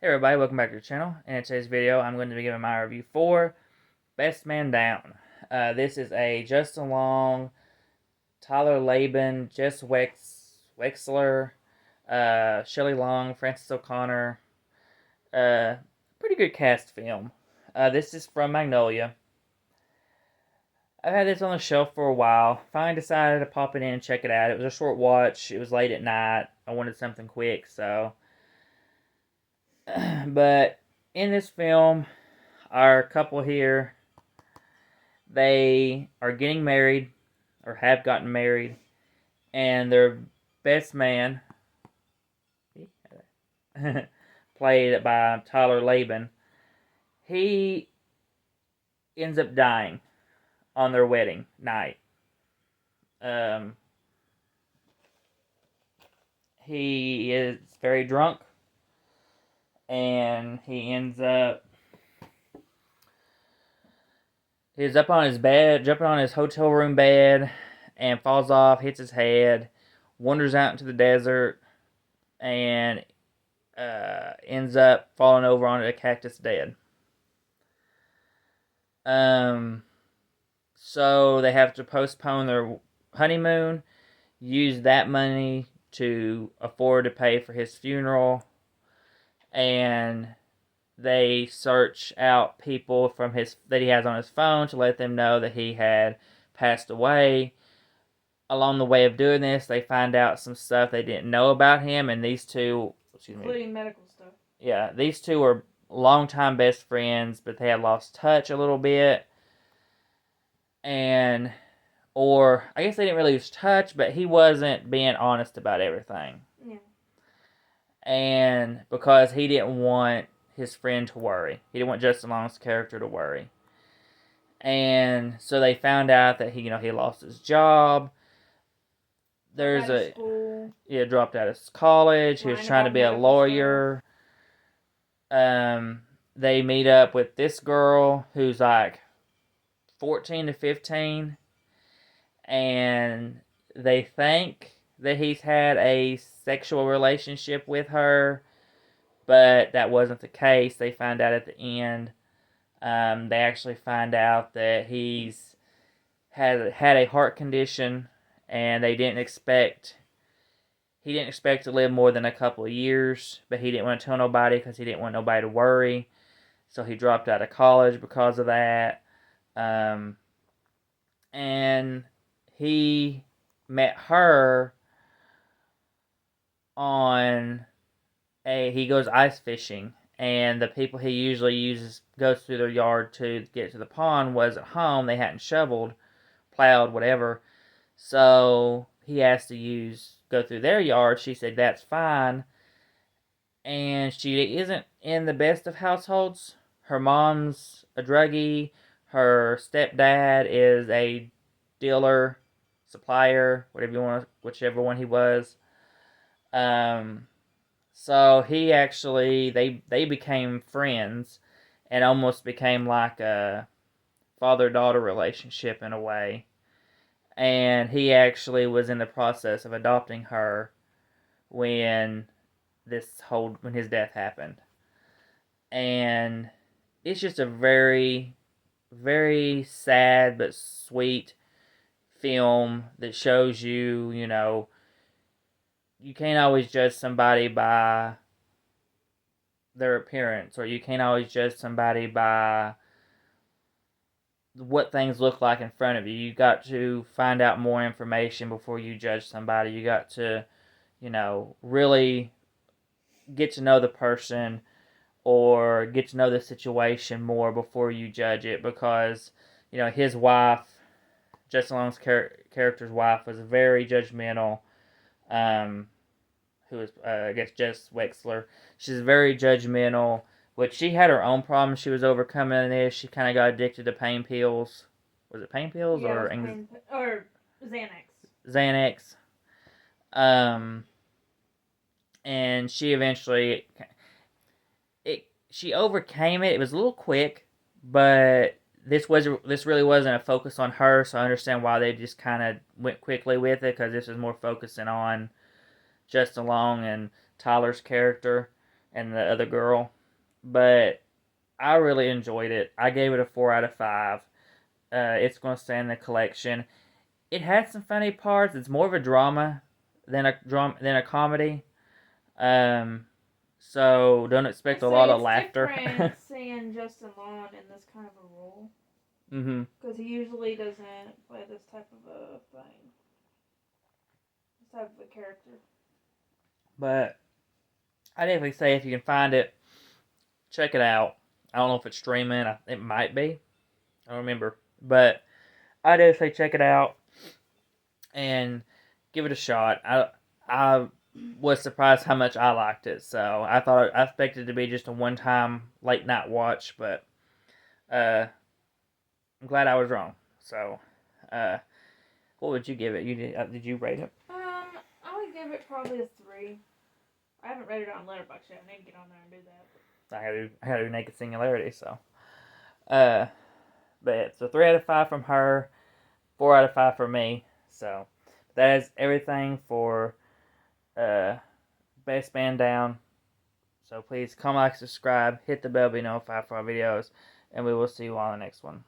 Hey everybody, welcome back to the channel. And in today's video, I'm going to be giving my review for Best Man Down. This is a Justin Long, Tyler Laban, Jess Wexler, Shelley Long, Francis O'Connor. Pretty good cast film. This is from Magnolia. I've had this on the shelf for a while. Finally decided to pop it in and check it out. It was a short watch. It was late at night. I wanted something quick, so... But in this film, our couple here, they are getting married, or have gotten married, and their best man, played by Tyler Laban, he ends up dying on their wedding night. He is very drunk, and he's up on his bed, jumping on his hotel room bed, and falls off, hits his head, wanders out into the desert, and ends up falling over onto a cactus dead. So they have to postpone their honeymoon, use that money to afford to pay for his funeral, and they search out people from that he has on his phone to let them know that he had passed away. Along the way of doing this, they find out some stuff they didn't know about him, and these two, including medical stuff. Yeah, these two were longtime best friends, but they had lost touch a little bit, or I guess they didn't really lose touch, but he wasn't being honest about everything. Yeah. And because he didn't want his friend to worry. He didn't want Justin Long's character to worry. And so they found out that he lost his job. Dropped out of school. Dropped out of college. He was trying to be a lawyer. They meet up with this girl who's like 14 to 15, and they think that he's had a sexual relationship with her, but that wasn't the case. They find out at the end. They actually find out that he's had a heart condition, and he didn't expect to live more than a couple of years, but he didn't want to tell nobody because he didn't want nobody to worry. So he dropped out of college because of that. And he met her he goes ice fishing, and the people he usually goes through their yard to get to the pond wasn't home. They hadn't shoveled, plowed, whatever. So he has to go through their yard. She said that's fine. And she isn't in the best of households. Her mom's a druggie. Her stepdad is a dealer, supplier, whichever one he was. So they became friends, and almost became like a father-daughter relationship in a way. And he actually was in the process of adopting her when his death happened. And it's just a very, very sad but sweet film that shows you can't always judge somebody by their appearance, or you can't always judge somebody by what things look like in front of you. You got to find out more information before you judge somebody. You got to, really get to know the person or get to know the situation more before you judge it, because, his wife, Justin Long's character's wife, was very judgmental. Who is, I guess, Jess Wexler. She's very judgmental, which she had her own problems she was overcoming in this. She kind of got addicted to pain pills. Was it pain pills or Xanax? Xanax. And she eventually, she overcame it. It was a little quick, but this really wasn't a focus on her, so I understand why they just kind of went quickly with it, because this is more focusing on Justin Long and Tyler's character. and the other girl. But I really enjoyed it. I gave it a 4 out of 5. It's going to stay in the collection. It had some funny parts. It's more of a drama than a comedy. So don't expect a lot of laughter. It's different seeing Justin Long in this kind of a role. Because he usually doesn't play this type of a thing. This type of a character. But I definitely say if you can find it, check it out. I don't know if it's streaming. It might be. I don't remember. But I definitely check it out and give it a shot. I was surprised how much I liked it. So I expected it to be just a one-time late night watch, but I'm glad I was wrong. So, what would you give it? Did you rate it? I would give it probably a 3. I haven't rated it on Letterboxd yet. I need to get on there and do that. I gotta do Naked Singularity. So, but it's a 3 out of 5 from her, 4 out of 5 for me. So that is everything for Best Man Down. So please come like, subscribe, hit the bell, be notified for our videos, and we will see you on the next one.